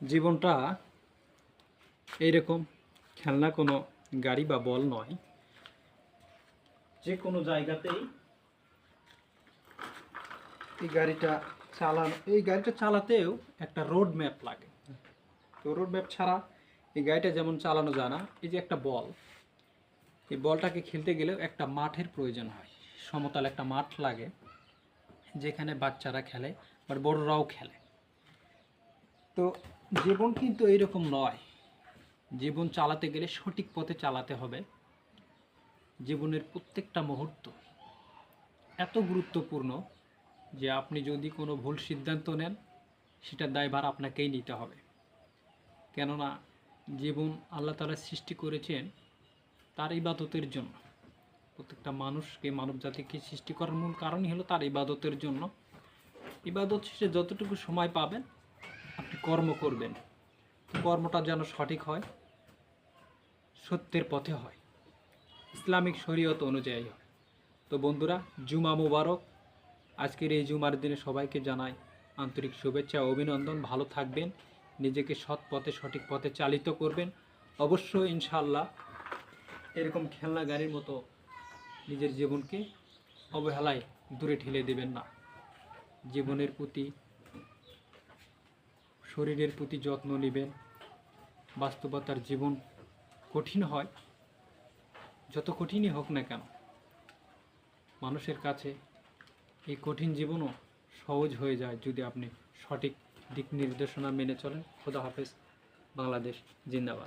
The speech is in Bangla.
জীবনটা এইরকম খেলনা কোনো গাড়ি বা বল নয়। যে কোনো জায়গাতেই এই গাড়িটা চালাতেও একটা রোড ম্যাপ লাগে। তো রোড ম্যাপ ছাড়া এই গাড়িটা যেমন চালানো যায় না। এই যে একটা বল, এই বলটাকে খেলতে গেলেও একটা মাঠের প্রয়োজন হয়। সমতল একটা মাঠ লাগে যেখানে বাচ্চারা খেলে বা বড়রাও খেলে। তো জীবন কিন্তু এইরকম নয়। জীবন চালাতে গেলে সঠিক পথে চালাতে হবে। জীবনের প্রত্যেকটা মুহূর্ত এত গুরুত্বপূর্ণ যে আপনি যদি কোনো ভুল সিদ্ধান্ত নেন, সেটার দায়ভার আপনাকেই নিতে হবে। কেননা জীবন আল্লাহ তাআলা সৃষ্টি করেছেন তার ইবাদতের জন্য। প্রত্যেকটা মানুষকে, মানব জাতিকে সৃষ্টি করার মূল কারণই হলো তার ইবাদতের জন্য। ইবাদত শেষে যতটুকু সময় পাবেন আপনি কর্ম করবেন, কর্মটা যেন সঠিক হয়, সত্যের পথে হয়, ইসলামিক শরীয়ত অনুযায়ী হয়। তো বন্ধুরা, জুমা মুবারক। আজকের এই জুমার দিনে সবাইকে জানাই আন্তরিক শুভেচ্ছা ও অভিনন্দন। ভালো থাকবেন, নিজেকে সৎ পথে, সঠিক পথে চালিত করবেন। অবশ্যই ইনশাআল্লাহ এরকম খেলনা গাড়ির মতো নিজের জীবনকে অবহেলায় দূরে ঠেলে দেবেন না। জীবনের প্রতি, শরীরের প্রতি যত্ন নেবেন। বাস্তবতার জীবন কঠিন হয়, যত কঠিনই হোক না কেন মানুষের কাছে এই কঠিন জীবনও সহজ হয়ে যায় যদি আপনি সঠিক দিক নির্দেশনা মেনে চলেন। খোদা হাফেজ। বাংলাদেশ জিন্দাবাদ।